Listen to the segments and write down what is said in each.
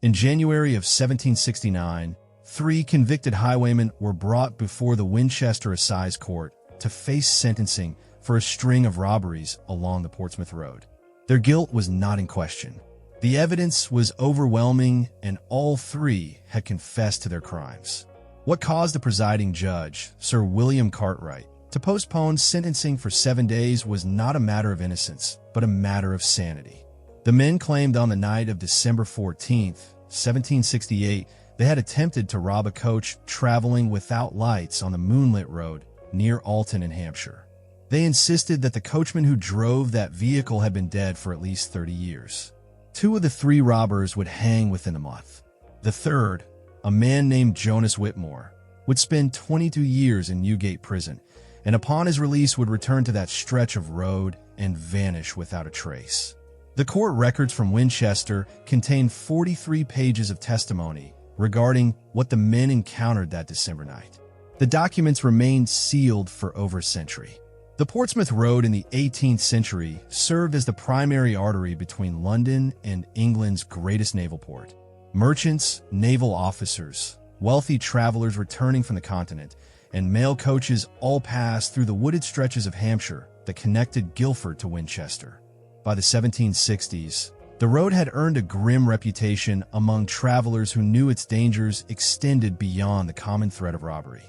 In January of 1769, 3 convicted highwaymen were brought before the Winchester Assize Court to face sentencing for a string of robberies along the Portsmouth Road. Their guilt was not in question. The evidence was overwhelming, and all 3 had confessed to their crimes. What caused the presiding judge, Sir William Cartwright, to postpone sentencing for 7 days was not a matter of innocence, but a matter of sanity. The men claimed on the night of December 14, 1768, they had attempted to rob a coach traveling without lights on the moonlit road near Alton in Hampshire. They insisted that the coachman who drove that vehicle had been dead for at least 30 years. 2 of the 3 robbers would hang within a month. The third, a man named Jonas Whitmore, would spend 22 years in Newgate Prison, and upon his release would return to that stretch of road and vanish without a trace. The court records from Winchester contain 43 pages of testimony regarding what the men encountered that December night. The documents remained sealed for over a century. The Portsmouth Road in the 18th century served as the primary artery between London and England's greatest naval port. Merchants, naval officers, wealthy travelers returning from the continent, and mail coaches all passed through the wooded stretches of Hampshire that connected Guildford to Winchester. By the 1760s, the road had earned a grim reputation among travelers who knew its dangers extended beyond the common threat of robbery.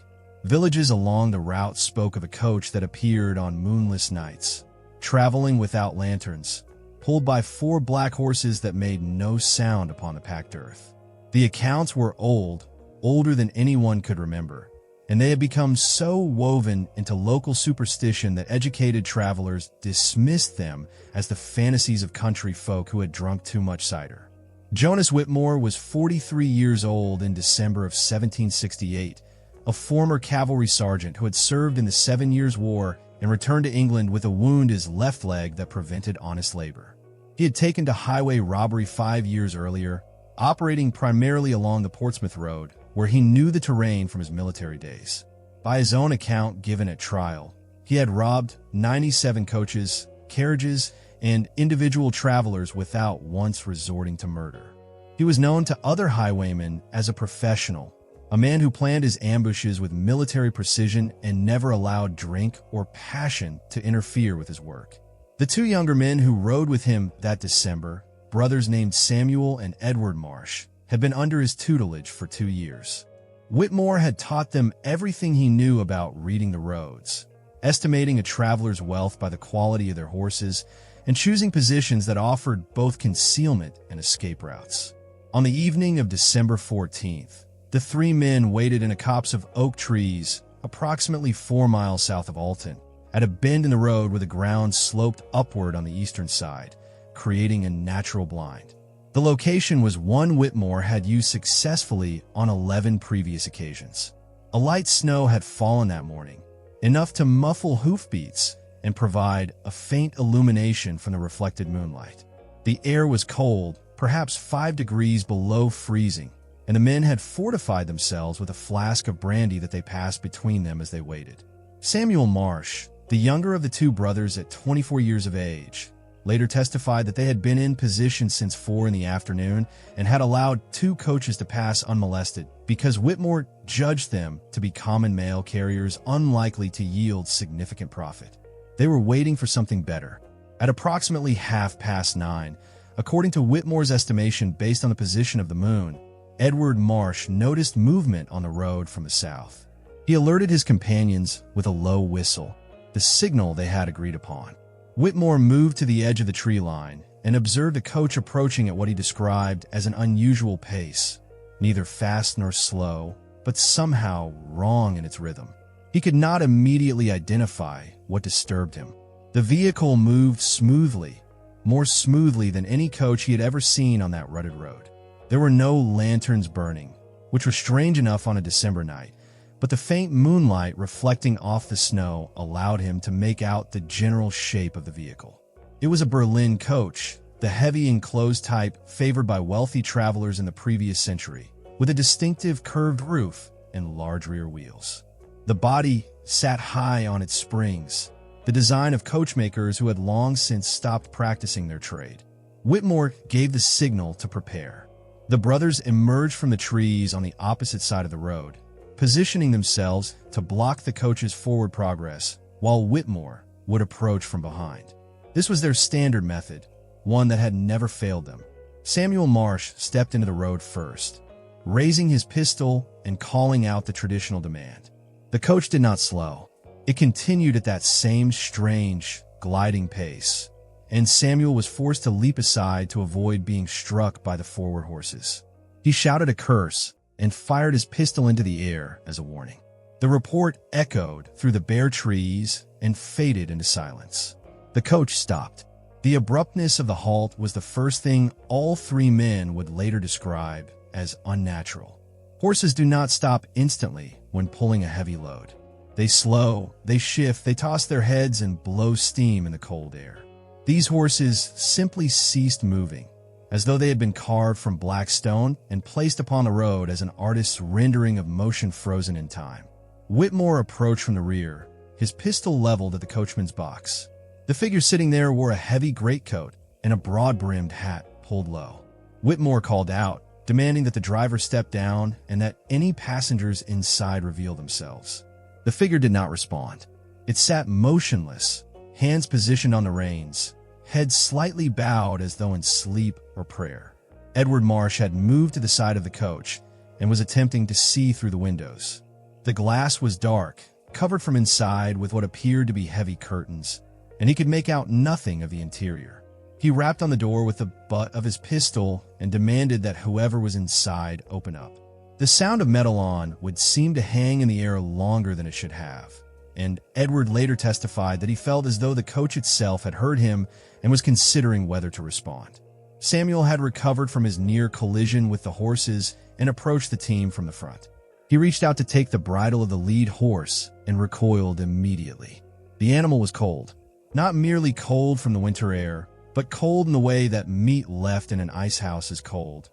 Villages along the route spoke of a coach that appeared on moonless nights, traveling without lanterns, pulled by 4 black horses that made no sound upon the packed earth. The accounts were old, older than anyone could remember, and they had become so woven into local superstition that educated travelers dismissed them as the fantasies of country folk who had drunk too much cider. Jonas Whitmore was 43 years old in December of 1768, a former cavalry sergeant who had served in the 7 Years' War and returned to England with a wound in his left leg that prevented honest labor. He had taken to highway robbery 5 years earlier, operating primarily along the Portsmouth Road, where he knew the terrain from his military days. By his own account given at trial, he had robbed 97 coaches, carriages, and individual travelers without once resorting to murder. He was known to other highwaymen as a professional, a man who planned his ambushes with military precision and never allowed drink or passion to interfere with his work. The 2 younger men who rode with him that December, brothers named Samuel and Edward Marsh, had been under his tutelage for 2 years. Whitmore had taught them everything he knew about reading the roads, estimating a traveler's wealth by the quality of their horses, and choosing positions that offered both concealment and escape routes. On the evening of December 14th, the 3 men waited in a copse of oak trees approximately 4 miles south of Alton, at a bend in the road where the ground sloped upward on the eastern side, creating a natural blind. The location was one Whitmore had used successfully on 11 previous occasions. A light snow had fallen that morning, enough to muffle hoofbeats and provide a faint illumination from the reflected moonlight. The air was cold, perhaps 5 degrees below freezing, and the men had fortified themselves with a flask of brandy that they passed between them as they waited. Samuel Marsh, the younger of the 2 brothers at 24 years of age, later testified that they had been in position since 4 in the afternoon and had allowed 2 coaches to pass unmolested because Whitmore judged them to be common mail carriers unlikely to yield significant profit. They were waiting for something better. At approximately 9:30, according to Whitmore's estimation based on the position of the moon, Edward Marsh noticed movement on the road from the south. He alerted his companions with a low whistle, the signal they had agreed upon. Whitmore moved to the edge of the tree line and observed a coach approaching at what he described as an unusual pace, neither fast nor slow, but somehow wrong in its rhythm. He could not immediately identify what disturbed him. The vehicle moved smoothly, more smoothly than any coach he had ever seen on that rutted road. There were no lanterns burning, which was strange enough on a December night, but the faint moonlight reflecting off the snow allowed him to make out the general shape of the vehicle. It was a Berlin coach, the heavy enclosed type favored by wealthy travelers in the previous century, with a distinctive curved roof and large rear wheels. The body sat high on its springs, the design of coachmakers who had long since stopped practicing their trade. Whitmore gave the signal to prepare. The brothers emerged from the trees on the opposite side of the road, positioning themselves to block the coach's forward progress, while Whitmore would approach from behind. This was their standard method, one that had never failed them. Samuel Marsh stepped into the road first, raising his pistol and calling out the traditional demand. The coach did not slow. It continued at that same strange, gliding pace, and Samuel was forced to leap aside to avoid being struck by the forward horses. He shouted a curse and fired his pistol into the air as a warning. The report echoed through the bare trees and faded into silence. The coach stopped. The abruptness of the halt was the first thing all three men would later describe as unnatural. Horses do not stop instantly when pulling a heavy load. They slow, they shift, they toss their heads and blow steam in the cold air. These horses simply ceased moving, as though they had been carved from black stone and placed upon the road as an artist's rendering of motion frozen in time. Whitmore approached from the rear, his pistol leveled at the coachman's box. The figure sitting there wore a heavy greatcoat and a broad-brimmed hat pulled low. Whitmore called out, demanding that the driver step down and that any passengers inside reveal themselves. The figure did not respond. It sat motionless, hands positioned on the reins, head slightly bowed as though in sleep or prayer. Edward Marsh had moved to the side of the coach and was attempting to see through the windows. The glass was dark, covered from inside with what appeared to be heavy curtains, and he could make out nothing of the interior. He rapped on the door with the butt of his pistol and demanded that whoever was inside open up. The sound of metal on would seem to hang in the air longer than it should have, and Edward later testified that he felt as though the coach itself had heard him and was considering whether to respond. Samuel had recovered from his near collision with the horses and approached the team from the front. He reached out to take the bridle of the lead horse and recoiled immediately. The animal was cold, not merely cold from the winter air, but cold in the way that meat left in an icehouse is cold.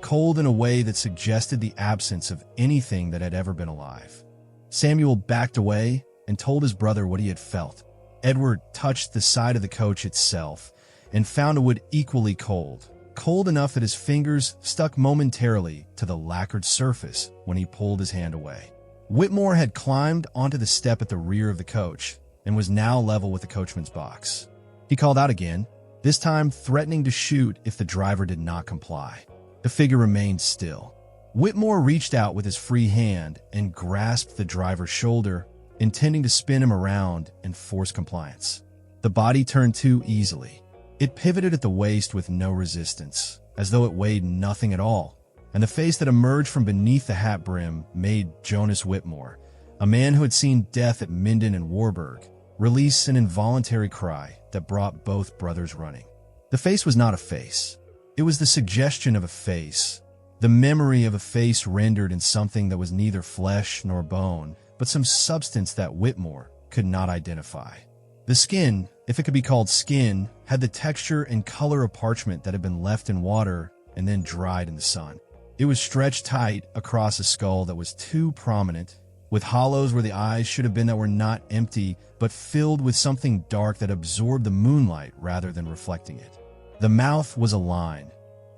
Cold in a way that suggested the absence of anything that had ever been alive. Samuel backed away and told his brother what he had felt. Edward touched the side of the coach itself and found it wood equally cold, cold enough that his fingers stuck momentarily to the lacquered surface when he pulled his hand away. Whitmore had climbed onto the step at the rear of the coach and was now level with the coachman's box. He called out again, this time threatening to shoot if the driver did not comply. The figure remained still. Whitmore reached out with his free hand and grasped the driver's shoulder, intending to spin him around and force compliance. The body turned too easily. It pivoted at the waist with no resistance, as though it weighed nothing at all, and the face that emerged from beneath the hat brim made Jonas Whitmore, a man who had seen death at Minden and Warburg, release an involuntary cry that brought both brothers running. The face was not a face. It was the suggestion of a face, the memory of a face rendered in something that was neither flesh nor bone, but some substance that Whitmore could not identify. The skin, if it could be called skin, had the texture and color of parchment that had been left in water and then dried in the sun. It was stretched tight across a skull that was too prominent, with hollows where the eyes should have been that were not empty, but filled with something dark that absorbed the moonlight rather than reflecting it. The mouth was a line,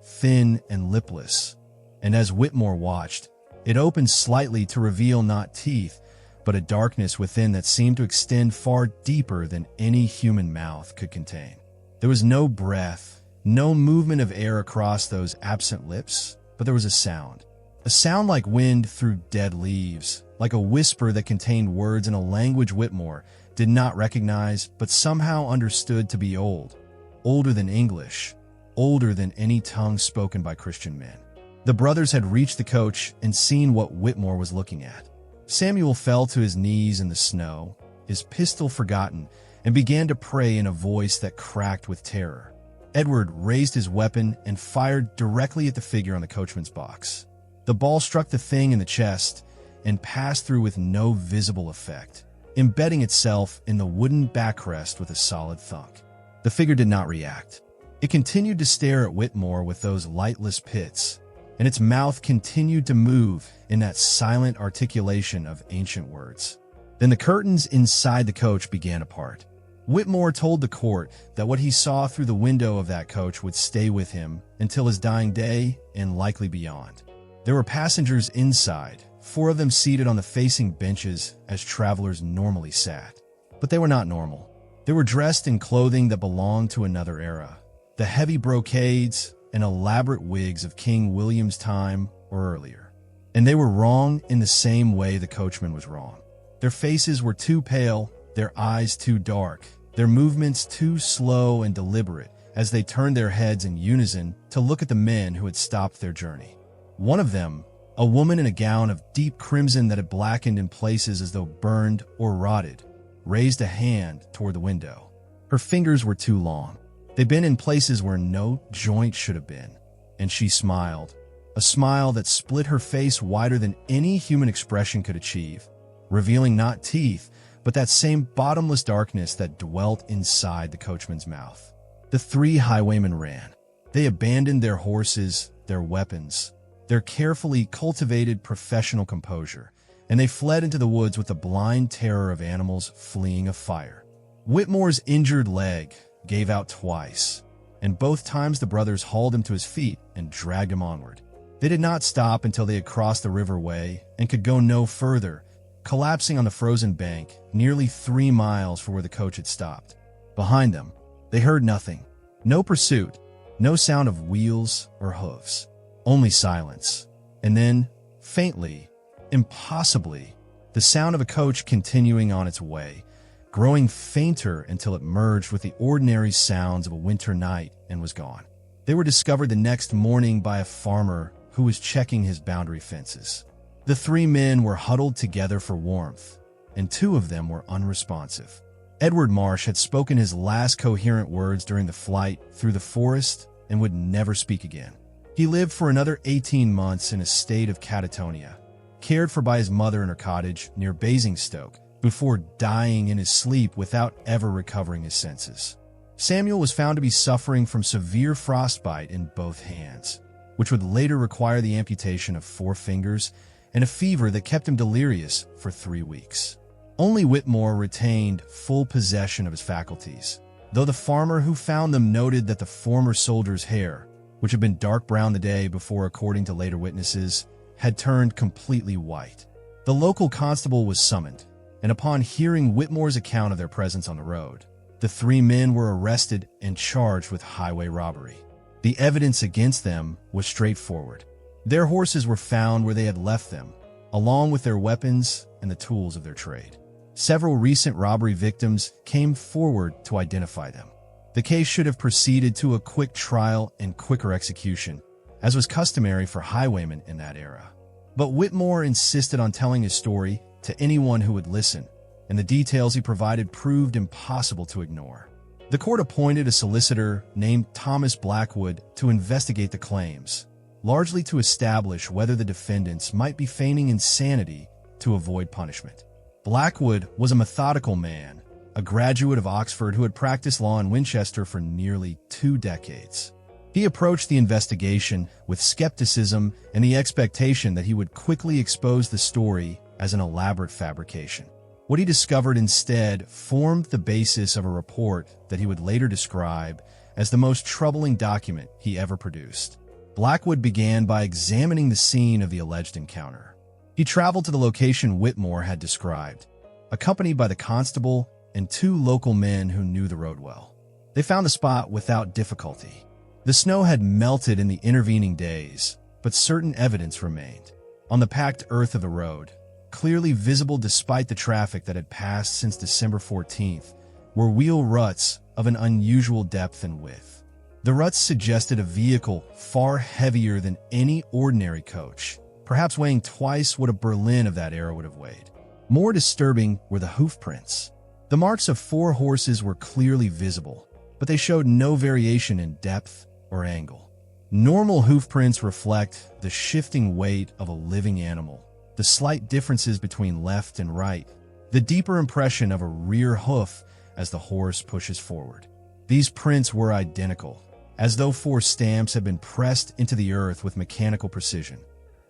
thin and lipless, and as Whitmore watched, it opened slightly to reveal not teeth, but a darkness within that seemed to extend far deeper than any human mouth could contain. There was no breath, no movement of air across those absent lips, but there was a sound like wind through dead leaves, like a whisper that contained words in a language Whitmore did not recognize but somehow understood to be old. Older than English, older than any tongue spoken by Christian men. The brothers had reached the coach and seen what Whitmore was looking at. Samuel fell to his knees in the snow, his pistol forgotten, and began to pray in a voice that cracked with terror. Edward raised his weapon and fired directly at the figure on the coachman's box. The ball struck the thing in the chest and passed through with no visible effect, embedding itself in the wooden backrest with a solid thunk. The figure did not react. It continued to stare at Whitmore with those lightless pits, and its mouth continued to move in that silent articulation of ancient words. Then the curtains inside the coach began to part. Whitmore told the court that what he saw through the window of that coach would stay with him until his dying day and likely beyond. There were passengers inside, 4 of them seated on the facing benches as travelers normally sat. But they were not normal. They were dressed in clothing that belonged to another era. The heavy brocades and elaborate wigs of King William's time or earlier. And they were wrong in the same way the coachman was wrong. Their faces were too pale, their eyes too dark, their movements too slow and deliberate as they turned their heads in unison to look at the men who had stopped their journey. One of them, a woman in a gown of deep crimson that had blackened in places as though burned or rotted, raised a hand toward the window. Her fingers were too long. They'd been in places where no joint should have been. And she smiled, a smile that split her face wider than any human expression could achieve, revealing not teeth, but that same bottomless darkness that dwelt inside the coachman's mouth. The 3 highwaymen ran. They abandoned their horses, their weapons, their carefully cultivated professional composure, and they fled into the woods with the blind terror of animals fleeing a fire. Whitmore's injured leg gave out twice, and both times the brothers hauled him to his feet and dragged him onward. They did not stop until they had crossed the riverway and could go no further, collapsing on the frozen bank nearly 3 miles from where the coach had stopped. Behind them, they heard nothing. No pursuit, no sound of wheels or hoofs, only silence. And then, faintly, impossibly, the sound of a coach continuing on its way, growing fainter until it merged with the ordinary sounds of a winter night and was gone. They were discovered the next morning by a farmer who was checking his boundary fences. The 3 men were huddled together for warmth, and 2 of them were unresponsive. Edward Marsh had spoken his last coherent words during the flight through the forest and would never speak again. He lived for another 18 months in a state of catatonia, cared for by his mother in her cottage near Basingstoke, before dying in his sleep without ever recovering his senses. Samuel was found to be suffering from severe frostbite in both hands, which would later require the amputation of 4 fingers and a fever that kept him delirious for 3 weeks. Only Whitmore retained full possession of his faculties, though the farmer who found them noted that the former soldier's hair, which had been dark brown the day before according to later witnesses, had turned completely white. The local constable was summoned, and upon hearing Whitmore's account of their presence on the road, the 3 men were arrested and charged with highway robbery. The evidence against them was straightforward. Their horses were found where they had left them, along with their weapons and the tools of their trade. Several recent robbery victims came forward to identify them. The case should have proceeded to a quick trial and quicker execution, as was customary for highwaymen in that era. But Whitmore insisted on telling his story to anyone who would listen, and the details he provided proved impossible to ignore. The court appointed a solicitor named Thomas Blackwood to investigate the claims, largely to establish whether the defendants might be feigning insanity to avoid punishment. Blackwood was a methodical man, a graduate of Oxford who had practiced law in Winchester for nearly 2 decades. He approached the investigation with skepticism and the expectation that he would quickly expose the story as an elaborate fabrication. What he discovered instead formed the basis of a report that he would later describe as the most troubling document he ever produced. Blackwood began by examining the scene of the alleged encounter. He traveled to the location Whitmore had described, accompanied by the constable and 2 local men who knew the road well. They found the spot without difficulty. The snow had melted in the intervening days, but certain evidence remained. On the packed earth of the road, clearly visible despite the traffic that had passed since December 14th, were wheel ruts of an unusual depth and width. The ruts suggested a vehicle far heavier than any ordinary coach, perhaps weighing twice what a Berlin of that era would have weighed. More disturbing were the hoof prints. The marks of 4 horses were clearly visible, but they showed no variation in depth or angle. Normal hoof prints reflect the shifting weight of a living animal, the slight differences between left and right, the deeper impression of a rear hoof as the horse pushes forward. These prints were identical, as though 4 stamps had been pressed into the earth with mechanical precision.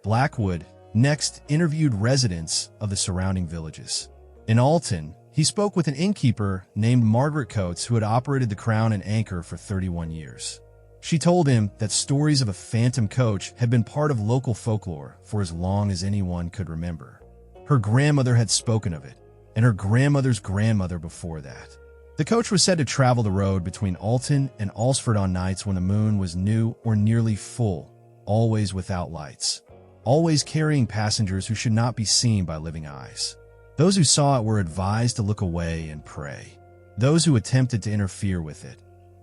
Blackwood next interviewed residents of the surrounding villages. In Alton, He spoke with an innkeeper named Margaret Coates who had operated the Crown and Anchor for 31 years. She told him that stories of a phantom coach had been part of local folklore for as long as anyone could remember. Her grandmother had spoken of it, and her grandmother's grandmother before that. The coach was said to travel the road between Alton and Alresford on nights when the moon was new or nearly full, always without lights, always carrying passengers who should not be seen by living eyes. Those who saw it were advised to look away and pray. Those who attempted to interfere with it,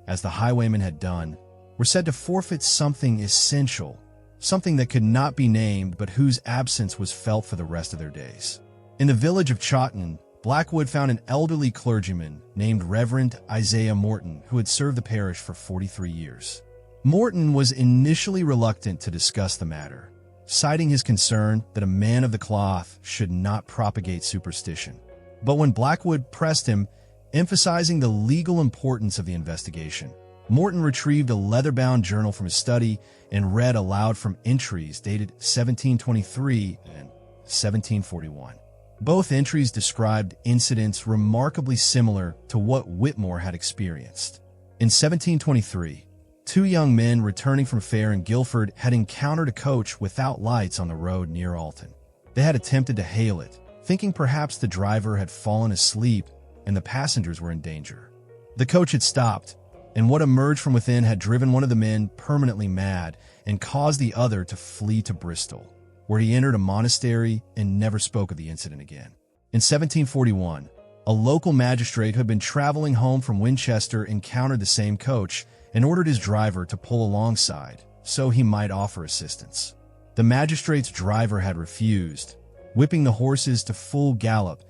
as the Highwaymen had done, were said to forfeit something essential, something that could not be named but whose absence was felt for the rest of their days. In the village of Chawton, Blackwood found an elderly clergyman named Reverend Isaiah Morton who had served the parish for 43 years. Morton was initially reluctant to discuss the matter, citing his concern that a man of the cloth should not propagate superstition. But when Blackwood pressed him, emphasizing the legal importance of the investigation, Morton retrieved a leather-bound journal from his study and read aloud from entries dated 1723 and 1741. Both entries described incidents remarkably similar to what Whitmore had experienced. In 1723, two young men returning from fair in Guildford had encountered a coach without lights on the road near Alton. They had attempted to hail it, thinking perhaps the driver had fallen asleep and the passengers were in danger. The coach had stopped, and what emerged from within had driven one of the men permanently mad and caused the other to flee to Bristol, where he entered a monastery and never spoke of the incident again. In 1741, a local magistrate who had been traveling home from Winchester encountered the same coach and ordered his driver to pull alongside so he might offer assistance. The magistrate's driver had refused, whipping the horses to full gallop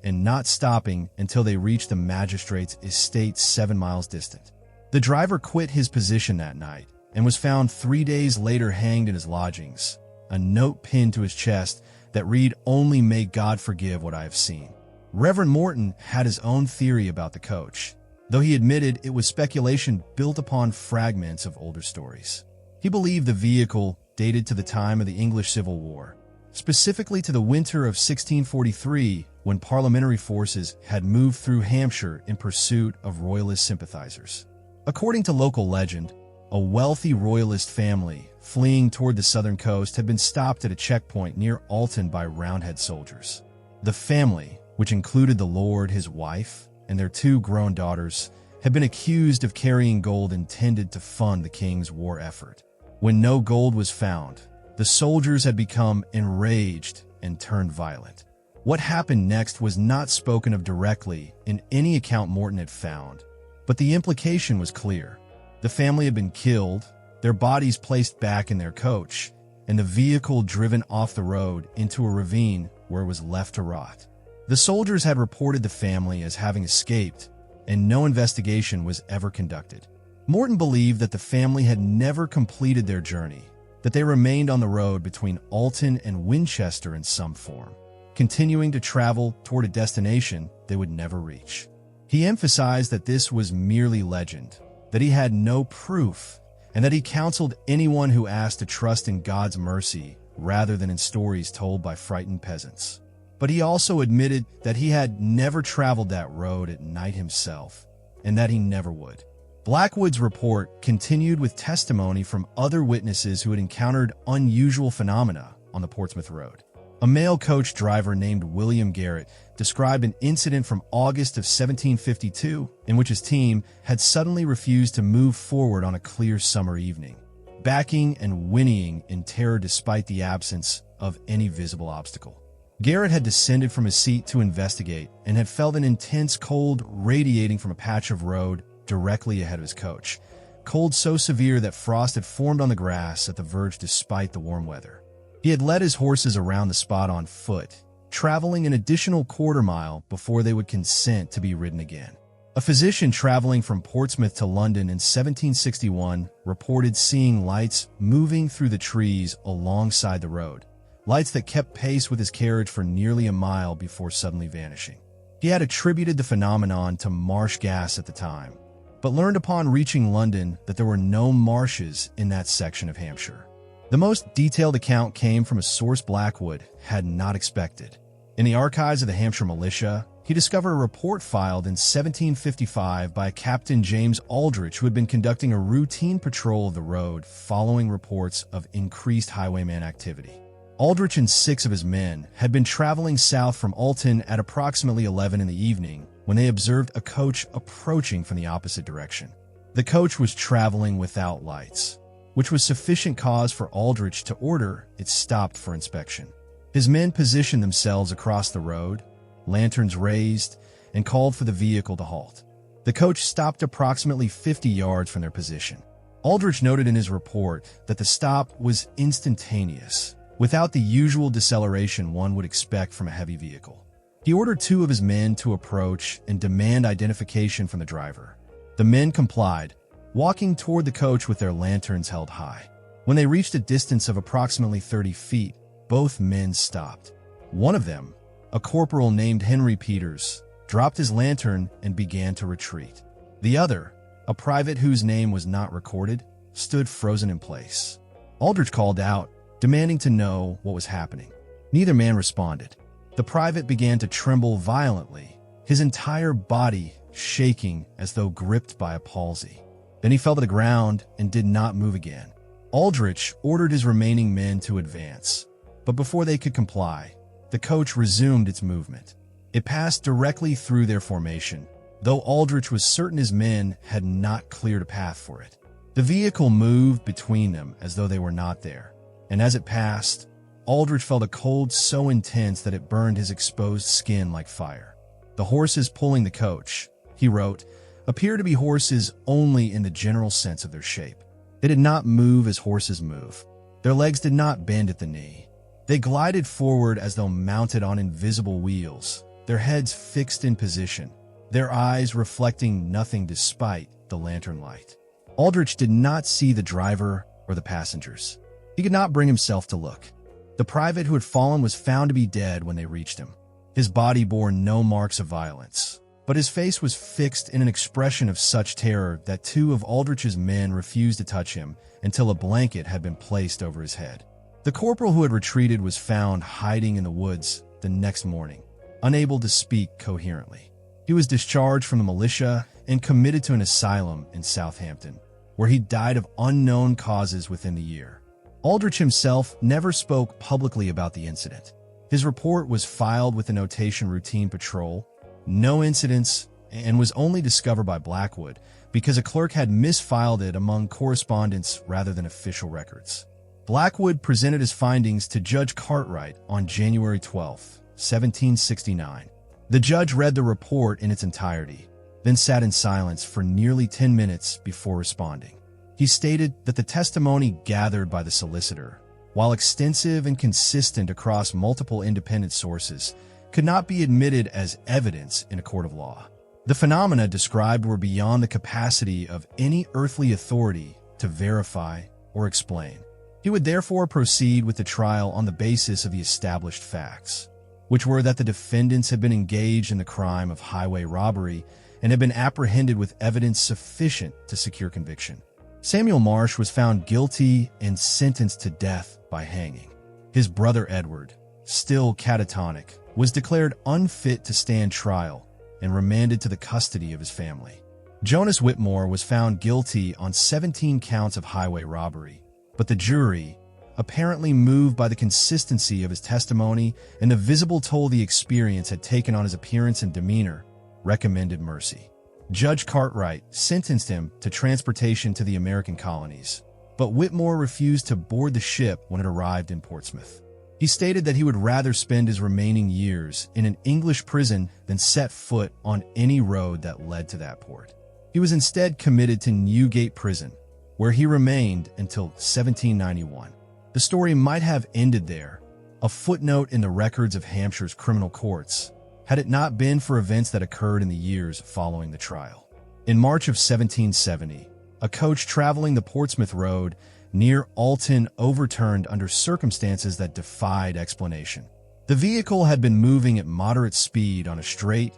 and not stopping until they reached the magistrate's estate 7 miles distant. The driver quit his position that night and was found 3 days later hanged in his lodgings, a note pinned to his chest that read, "Only may God forgive what I have seen." Reverend Morton had his own theory about the coach, though he admitted it was speculation built upon fragments of older stories. He believed the vehicle dated to the time of the English Civil War, specifically to the winter of 1643, when parliamentary forces had moved through Hampshire in pursuit of Royalist sympathizers. According to local legend, a wealthy Royalist family fleeing toward the southern coast had been stopped at a checkpoint near Alton by Roundhead soldiers. The family, which included the lord, his wife, and their 2 grown daughters, had been accused of carrying gold intended to fund the king's war effort. When no gold was found, the soldiers had become enraged and turned violent. What happened next was not spoken of directly in any account Morton had found, but the implication was clear. The family had been killed, their bodies placed back in their coach, and the vehicle driven off the road into a ravine where it was left to rot. The soldiers had reported the family as having escaped, and no investigation was ever conducted. Morton believed that the family had never completed their journey, that they remained on the road between Alton and Winchester in some form, continuing to travel toward a destination they would never reach. He emphasized that this was merely legend, that he had no proof, and that he counseled anyone who asked to trust in God's mercy rather than in stories told by frightened peasants. But he also admitted that he had never traveled that road at night himself, and that he never would. Blackwood's report continued with testimony from other witnesses who had encountered unusual phenomena on the Portsmouth Road. A male coach driver named William Garrett described an incident from August of 1752 in which his team had suddenly refused to move forward on a clear summer evening, backing and whinnying in terror despite the absence of any visible obstacle. Garrett had descended from his seat to investigate and had felt an intense cold radiating from a patch of road directly ahead of his coach, cold so severe that frost had formed on the grass at the verge despite the warm weather. He had led his horses around the spot on foot, traveling an additional quarter-mile before they would consent to be ridden again. A physician traveling from Portsmouth to London in 1761 reported seeing lights moving through the trees alongside the road, lights that kept pace with his carriage for nearly a mile before suddenly vanishing. He had attributed the phenomenon to marsh gas at the time, but learned upon reaching London that there were no marshes in that section of Hampshire. The most detailed account came from a source Blackwood had not expected. In the archives of the Hampshire Militia, he discovered a report filed in 1755 by Captain James Aldrich, who had been conducting a routine patrol of the road following reports of increased highwayman activity. Aldrich and 6 of his men had been traveling south from Alton at approximately 11 in the evening when they observed a coach approaching from the opposite direction. The coach was traveling without lights, which was sufficient cause for Aldrich to order it stopped for inspection. His men positioned themselves across the road, lanterns raised, and called for the vehicle to halt. The coach stopped approximately 50 yards from their position. Aldrich noted in his report that the stop was instantaneous, without the usual deceleration one would expect from a heavy vehicle. He ordered 2 of his men to approach and demand identification from the driver. The men complied, walking toward the coach with their lanterns held high. When they reached a distance of approximately 30 feet, both men stopped. One of them, a corporal named Henry Peters, dropped his lantern and began to retreat. The other, a private whose name was not recorded, stood frozen in place. Aldrich called out, demanding to know what was happening. Neither man responded. The private began to tremble violently, his entire body shaking as though gripped by a palsy. Then he fell to the ground and did not move again. Aldrich ordered his remaining men to advance, but before they could comply, the coach resumed its movement. It passed directly through their formation, though Aldrich was certain his men had not cleared a path for it. The vehicle moved between them as though they were not there, and as it passed, Aldrich felt a cold so intense that it burned his exposed skin like fire. The horses pulling the coach, he wrote, appear to be horses only in the general sense of their shape. They did not move as horses move. Their legs did not bend at the knee. They glided forward as though mounted on invisible wheels, their heads fixed in position, their eyes reflecting nothing despite the lantern light. Aldrich did not see the driver or the passengers. He could not bring himself to look. The private who had fallen was found to be dead when they reached him. His body bore no marks of violence, but his face was fixed in an expression of such terror that 2 of Aldrich's men refused to touch him until a blanket had been placed over his head. The corporal who had retreated was found hiding in the woods the next morning, unable to speak coherently. He was discharged from the militia and committed to an asylum in Southampton, where he died of unknown causes within the year. Aldrich himself never spoke publicly about the incident. His report was filed with the notation routine patrol, no incidents, and was only discovered by Blackwood because a clerk had misfiled it among correspondence rather than official records. Blackwood presented his findings to Judge Cartwright on January 12, 1769. The judge read the report in its entirety, then sat in silence for nearly 10 minutes before responding. He stated that the testimony gathered by the solicitor, while extensive and consistent across multiple independent sources, could not be admitted as evidence in a court of law. The phenomena described were beyond the capacity of any earthly authority to verify or explain. He would therefore proceed with the trial on the basis of the established facts, which were that the defendants had been engaged in the crime of highway robbery and had been apprehended with evidence sufficient to secure conviction. Samuel Marsh was found guilty and sentenced to death by hanging. His brother Edward, still catatonic, was declared unfit to stand trial and remanded to the custody of his family. Jonas Whitmore was found guilty on 17 counts of highway robbery, but the jury, apparently moved by the consistency of his testimony and the visible toll the experience had taken on his appearance and demeanor, recommended mercy. Judge Cartwright sentenced him to transportation to the American colonies, but Whitmore refused to board the ship when it arrived in Portsmouth. He stated that he would rather spend his remaining years in an English prison than set foot on any road that led to that port. He was instead committed to Newgate Prison, where he remained until 1791. The story might have ended there, a footnote in the records of Hampshire's criminal courts, had it not been for events that occurred in the years following the trial. In March of 1770, a coach traveling the Portsmouth Road near Alton overturned under circumstances that defied explanation. The vehicle had been moving at moderate speed on a straight,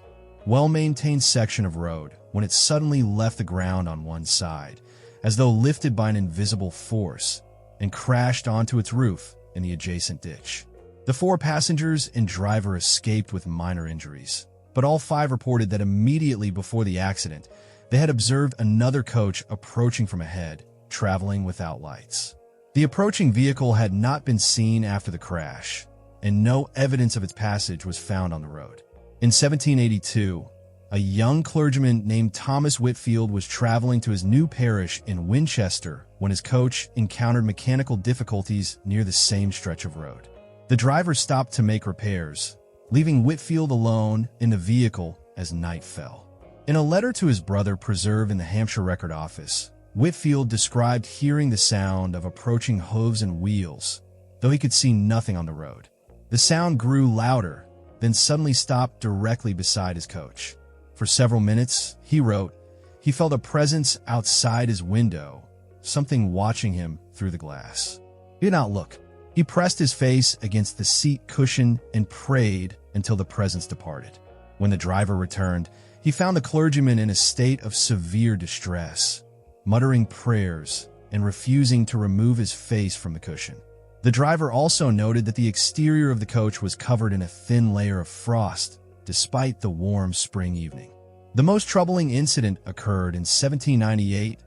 well-maintained section of road when it suddenly left the ground on one side, as though lifted by an invisible force, and crashed onto its roof in the adjacent ditch. The 4 passengers and driver escaped with minor injuries, but all 5 reported that immediately before the accident, they had observed another coach approaching from ahead, traveling without lights. The approaching vehicle had not been seen after the crash, and no evidence of its passage was found on the road. In 1782, a young clergyman named Thomas Whitfield was traveling to his new parish in Winchester when his coach encountered mechanical difficulties near the same stretch of road. The driver stopped to make repairs, leaving Whitfield alone in the vehicle as night fell. In a letter to his brother preserved in the Hampshire Record Office, Whitfield described hearing the sound of approaching hooves and wheels, though he could see nothing on the road. The sound grew louder, then suddenly stopped directly beside his coach. For several minutes, he wrote, he felt a presence outside his window, something watching him through the glass. He did not look. He pressed his face against the seat cushion and prayed until the presence departed. When the driver returned, he found the clergyman in a state of severe distress, muttering prayers and refusing to remove his face from the cushion. The driver also noted that the exterior of the coach was covered in a thin layer of frost, despite the warm spring evening. The most troubling incident occurred in 1798,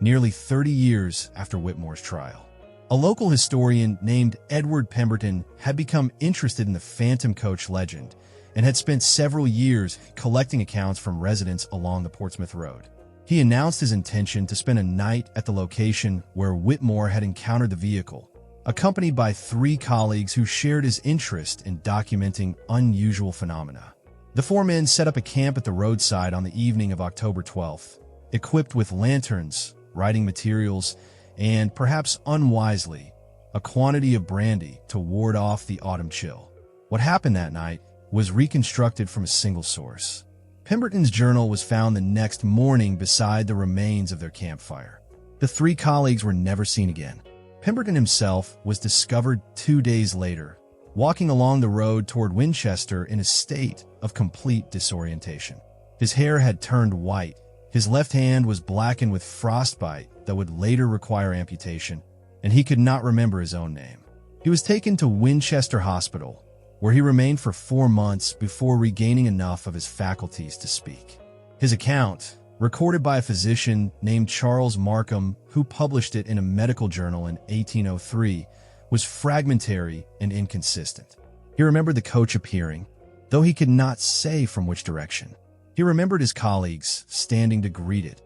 nearly 30 years after Whitmore's trial. A local historian named Edward Pemberton had become interested in the phantom coach legend and had spent several years collecting accounts from residents along the Portsmouth Road. He announced his intention to spend a night at the location where Whitmore had encountered the vehicle, accompanied by 3 colleagues who shared his interest in documenting unusual phenomena. The 4 men set up a camp at the roadside on the evening of October 12th, equipped with lanterns, writing materials, and, perhaps unwisely, a quantity of brandy to ward off the autumn chill. What happened that night was reconstructed from a single source. Pemberton's journal was found the next morning beside the remains of their campfire. The 3 colleagues were never seen again. Pemberton himself was discovered 2 days later, walking along the road toward Winchester in a state of complete disorientation. His hair had turned white, his left hand was blackened with frostbite that would later require amputation, and he could not remember his own name. He was taken to Winchester Hospital, where he remained for 4 months before regaining enough of his faculties to speak. His account, recorded by a physician named Charles Markham, who published it in a medical journal in 1803, was fragmentary and inconsistent. He remembered the coach appearing, though he could not say from which direction. He remembered his colleagues standing to greet it,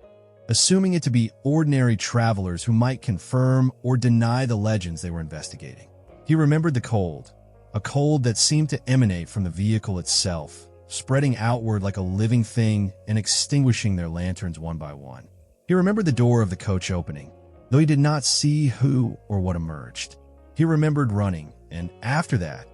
assuming it to be ordinary travelers who might confirm or deny the legends they were investigating. He remembered the cold, a cold that seemed to emanate from the vehicle itself, spreading outward like a living thing and extinguishing their lanterns one by one. He remembered the door of the coach opening, though he did not see who or what emerged. He remembered running, and after that,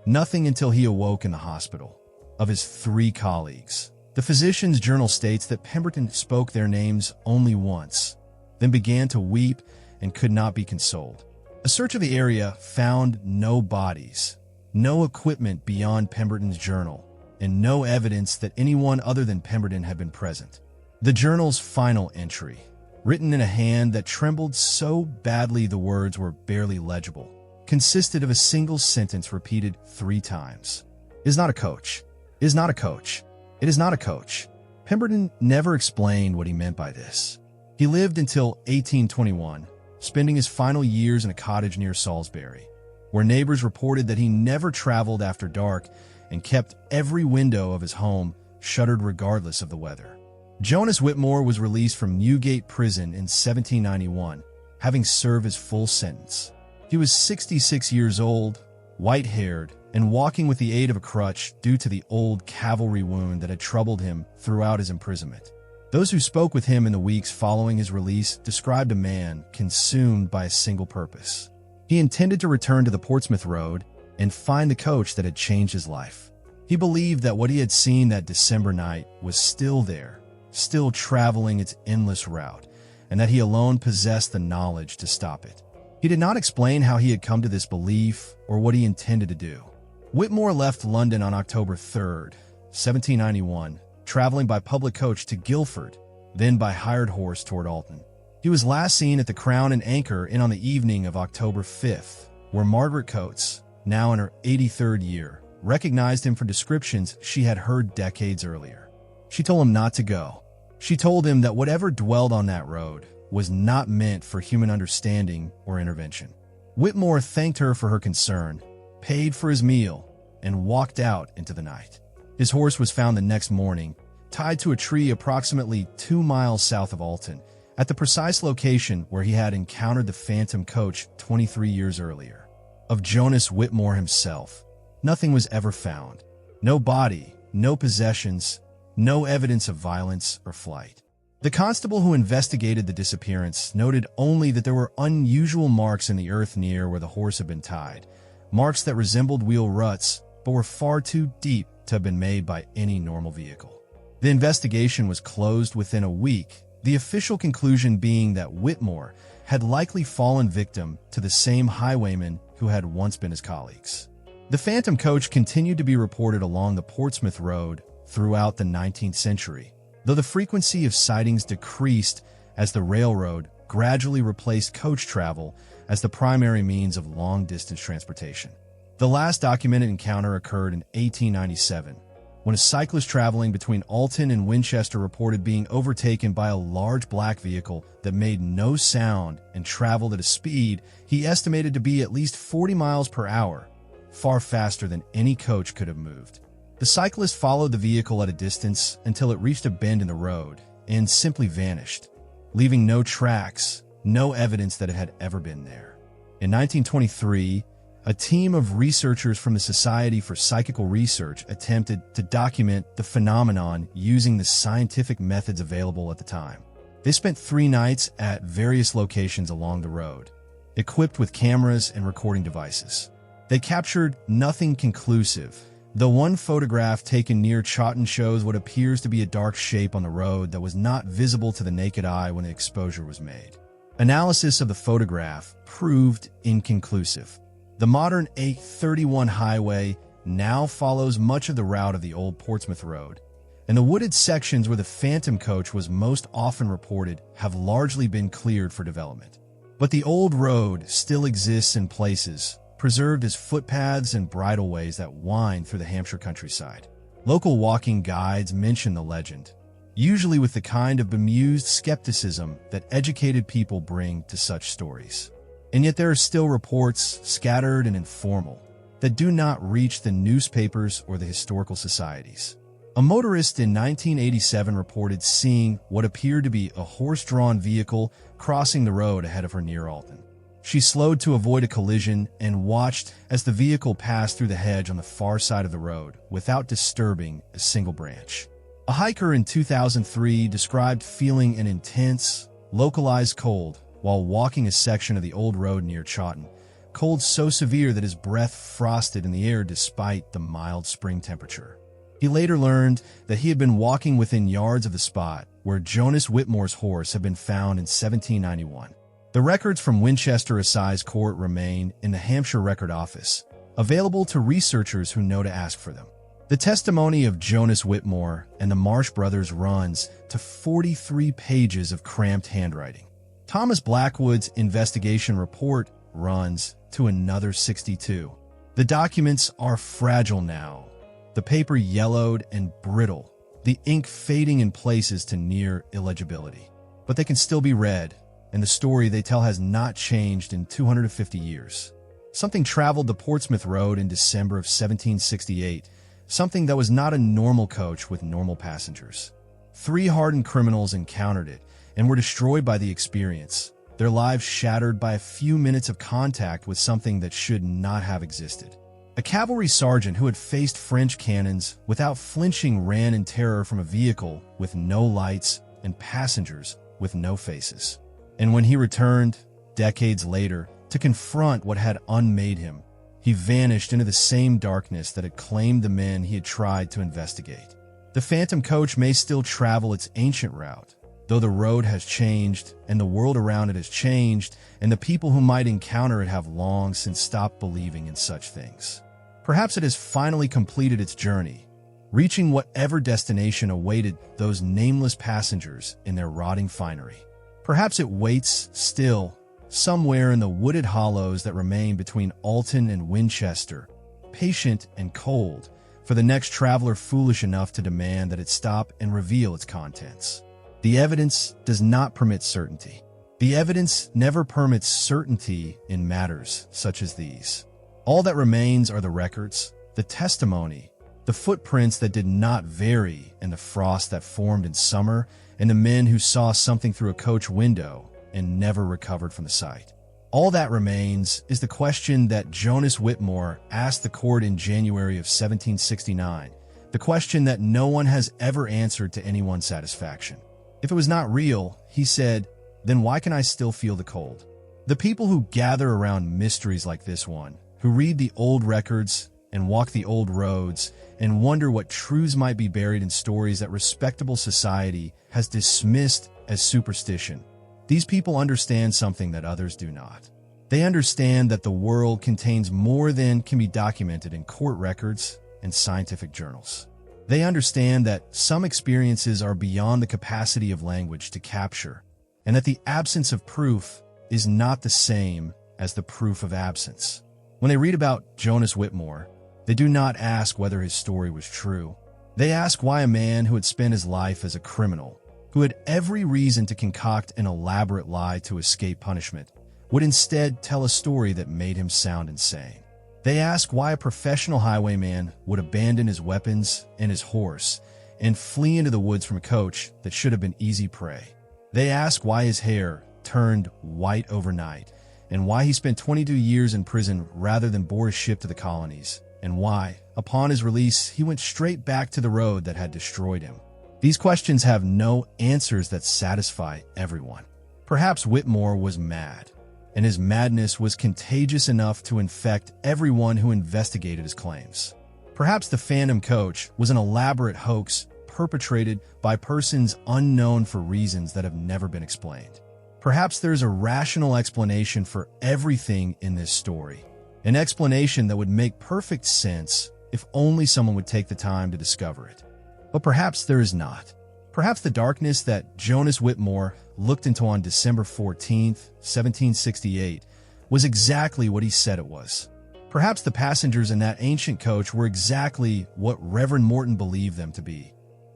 nothing until he awoke in the hospital. Of his 3 colleagues, the physician's journal states that Pemberton spoke their names only once, then began to weep and could not be consoled. A search of the area found no bodies, no equipment beyond Pemberton's journal, and no evidence that anyone other than Pemberton had been present. The journal's final entry, written in a hand that trembled so badly the words were barely legible, consisted of a single sentence repeated 3 times. It is not a coach. It is not a coach. It is not a coach. Pemberton never explained what he meant by this. He lived until 1821, spending his final years in a cottage near Salisbury, where neighbors reported that he never traveled after dark and kept every window of his home shuttered regardless of the weather. Jonas Whitmore was released from Newgate Prison in 1791, having served his full sentence. He was 66 years old, white-haired, and walking with the aid of a crutch due to the old cavalry wound that had troubled him throughout his imprisonment. Those who spoke with him in the weeks following his release described a man consumed by a single purpose. He intended to return to the Portsmouth Road and find the coach that had changed his life. He believed that what he had seen that December night was still there, still traveling its endless route, and that he alone possessed the knowledge to stop it. He did not explain how he had come to this belief or what he intended to do. Whitmore left London on October 3rd, 1791, traveling by public coach to Guildford, then by hired horse toward Alton. He was last seen at the Crown and Anchor on the evening of October 5th, where Margaret Coates, now in her 83rd year, recognized him for descriptions she had heard decades earlier. She told him not to go. She told him that whatever dwelled on that road was not meant for human understanding or intervention. Whitmore thanked her for her concern, paid for his meal, and walked out into the night. His horse was found the next morning, tied to a tree approximately 2 miles south of Alton, at the precise location where he had encountered the phantom coach 23 years earlier. Of Jonas Whitmore himself, nothing was ever found. No body, no possessions, no evidence of violence or flight. The constable who investigated the disappearance noted only that there were unusual marks in the earth near where the horse had been tied, marks that resembled wheel ruts but were far too deep to have been made by any normal vehicle. The investigation was closed within a week, the official conclusion being that Whitmore had likely fallen victim to the same highwaymen who had once been his colleagues. The phantom coach continued to be reported along the Portsmouth Road throughout the 19th century, though the frequency of sightings decreased as the railroad gradually replaced coach travel as the primary means of long-distance transportation. The last documented encounter occurred in 1897, when a cyclist traveling between Alton and Winchester reported being overtaken by a large black vehicle that made no sound and traveled at a speed he estimated to be at least 40 miles per hour, far faster than any coach could have moved. The cyclist followed the vehicle at a distance until it reached a bend in the road and simply vanished, leaving no tracks, no evidence that it had ever been there. In 1923, a team of researchers from the Society for Psychical Research attempted to document the phenomenon using the scientific methods available at the time. They spent 3 nights at various locations along the road, equipped with cameras and recording devices. They captured nothing conclusive, though one photograph taken near Chawton shows what appears to be a dark shape on the road that was not visible to the naked eye when the exposure was made. Analysis of the photograph proved inconclusive. The modern 831 highway now follows much of the route of the old Portsmouth Road, and the wooded sections where the phantom coach was most often reported have largely been cleared for development. But the old road still exists in places, preserved as footpaths and bridleways that wind through the Hampshire countryside. Local walking guides mention the legend, usually with the kind of bemused skepticism that educated people bring to such stories. And yet there are still reports, scattered and informal, that do not reach the newspapers or the historical societies. A motorist in 1987 reported seeing what appeared to be a horse-drawn vehicle crossing the road ahead of her near Alton. She slowed to avoid a collision and watched as the vehicle passed through the hedge on the far side of the road without disturbing a single branch. A hiker in 2003 described feeling an intense, localized cold while walking a section of the old road near Chawton, cold so severe that his breath frosted in the air despite the mild spring temperature. He later learned that he had been walking within yards of the spot where Jonas Whitmore's horse had been found in 1791. The records from Winchester Assize Court remain in the Hampshire Record Office, available to researchers who know to ask for them. The testimony of Jonas Whitmore and the Marsh brothers runs to 43 pages of cramped handwriting. Thomas Blackwood's investigation report runs to another 62. The documents are fragile now, the paper yellowed and brittle, the ink fading in places to near illegibility. But they can still be read, and the story they tell has not changed in 250 years. Something traveled the Portsmouth Road in December of 1768, something that was not a normal coach with normal passengers. 3 hardened criminals encountered it and were destroyed by the experience, their lives shattered by a few minutes of contact with something that should not have existed. A cavalry sergeant who had faced French cannons without flinching ran in terror from a vehicle with no lights and passengers with no faces. And when he returned, decades later, to confront what had unmade him, he vanished into the same darkness that had claimed the men he had tried to investigate. The phantom coach may still travel its ancient route, though the road has changed and the world around it has changed, and the people who might encounter it have long since stopped believing in such things. Perhaps it has finally completed its journey, reaching whatever destination awaited those nameless passengers in their rotting finery. Perhaps it waits still, somewhere in the wooded hollows that remain between Alton and Winchester, patient and cold, for the next traveler foolish enough to demand that it stop and reveal its contents. The evidence does not permit certainty. The evidence never permits certainty in matters such as these. All that remains are the records, the testimony, the footprints that did not vary, and the frost that formed in summer, and the men who saw something through a coach window and never recovered from the sight. All that remains is the question that Jonas Whitmore asked the court in January of 1769, the question that no one has ever answered to anyone's satisfaction. If it was not real, he said, then why can I still feel the cold? The people who gather around mysteries like this one, who read the old records and walk the old roads and wonder what truths might be buried in stories that respectable society has dismissed as superstition, these people understand something that others do not. They understand that the world contains more than can be documented in court records and scientific journals. They understand that some experiences are beyond the capacity of language to capture, and that the absence of proof is not the same as the proof of absence. When they read about Jonas Whitmore, they do not ask whether his story was true. They ask why a man who had spent his life as a criminal, who had every reason to concoct an elaborate lie to escape punishment, would instead tell a story that made him sound insane. They ask why a professional highwayman would abandon his weapons and his horse and flee into the woods from a coach that should have been easy prey. They ask why his hair turned white overnight, and why he spent 22 years in prison rather than board a ship to the colonies, and why, upon his release, he went straight back to the road that had destroyed him. These questions have no answers that satisfy everyone. Perhaps Whitmore was mad, and his madness was contagious enough to infect everyone who investigated his claims. Perhaps the Phantom Coach was an elaborate hoax perpetrated by persons unknown for reasons that have never been explained. Perhaps there's a rational explanation for everything in this story, an explanation that would make perfect sense if only someone would take the time to discover it. But perhaps there is not. Perhaps the darkness that Jonas Whitmore looked into on December 14th, 1768, was exactly what he said it was. Perhaps the passengers in that ancient coach were exactly what Reverend Morton believed them to be.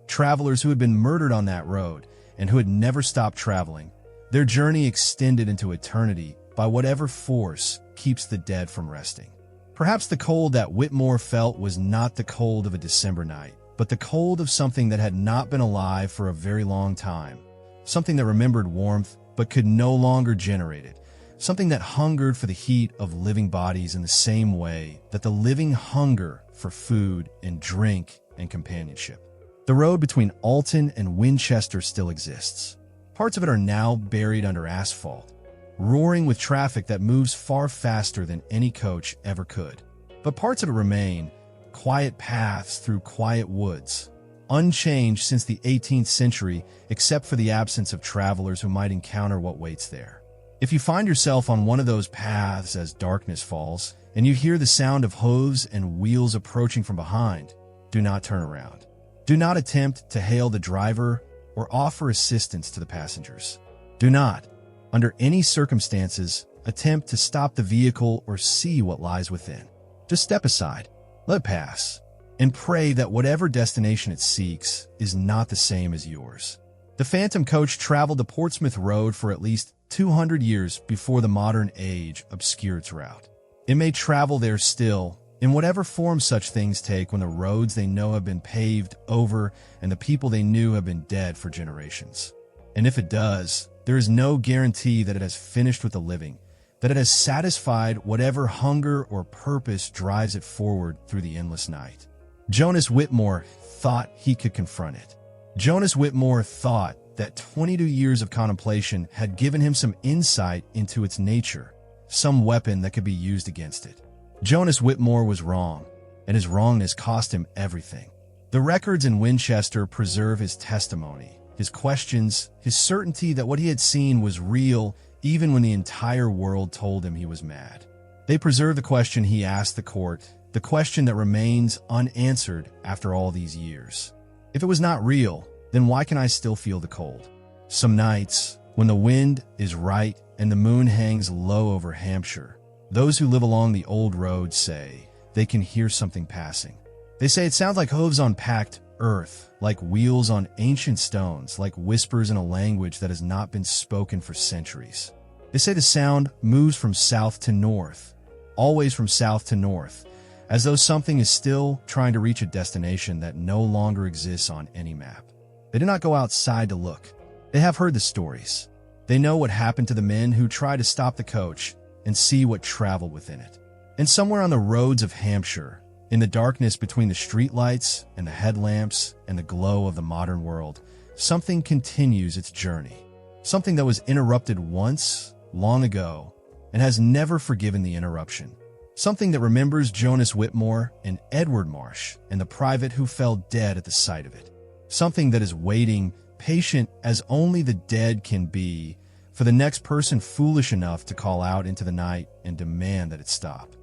Travelers who had been murdered on that road and who had never stopped traveling, their journey extended into eternity by whatever force keeps the dead from resting. Perhaps the cold that Whitmore felt was not the cold of a December night, but the cold of something that had not been alive for a very long time, something that remembered warmth but could no longer generate it, something that hungered for the heat of living bodies in the same way that the living hunger for food and drink and companionship. The road between Alton and Winchester still exists. Parts of it are now buried under asphalt, roaring with traffic that moves far faster than any coach ever could. But parts of it remain, quiet paths through quiet woods, unchanged since the 18th century except for the absence of travelers who might encounter what waits there. If you find yourself on one of those paths as darkness falls, and you hear the sound of hooves and wheels approaching from behind, do not turn around. Do not attempt to hail the driver or offer assistance to the passengers. Do not, under any circumstances, attempt to stop the vehicle or see what lies within. Just step aside, let it pass, and pray that whatever destination it seeks is not the same as yours. The Phantom Coach traveled the Portsmouth Road for at least 200 years before the modern age obscured its route. It may travel there still, in whatever form such things take when the roads they know have been paved over and the people they knew have been dead for generations. And if it does, there is no guarantee that it has finished with the living, that it has satisfied whatever hunger or purpose drives it forward through the endless night. Jonas Whitmore thought he could confront it. Jonas Whitmore thought that 22 years of contemplation had given him some insight into its nature, some weapon that could be used against it. Jonas Whitmore was wrong, and his wrongness cost him everything. The records in Winchester preserve his testimony, his questions, his certainty that what he had seen was real even when the entire world told him he was mad. They preserve the question he asked the court, the question that remains unanswered after all these years. If it was not real, then why can I still feel the cold? Some nights, when the wind is right and the moon hangs low over Hampshire, those who live along the old road say they can hear something passing. They say it sounds like hooves on packed earth, like wheels on ancient stones, like whispers in a language that has not been spoken for centuries. They say the sound moves from south to north, always from south to north, as though something is still trying to reach a destination that no longer exists on any map. They did not go outside to look. They have heard the stories. They know what happened to the men who tried to stop the coach and see what traveled within it. And somewhere on the roads of Hampshire, in the darkness between the streetlights and the headlamps and the glow of the modern world, something continues its journey. Something that was interrupted once, long ago, and has never forgiven the interruption. Something that remembers Jonas Whitmore and Edward Marsh and the private who fell dead at the sight of it. Something that is waiting, patient as only the dead can be, for the next person foolish enough to call out into the night and demand that it stop.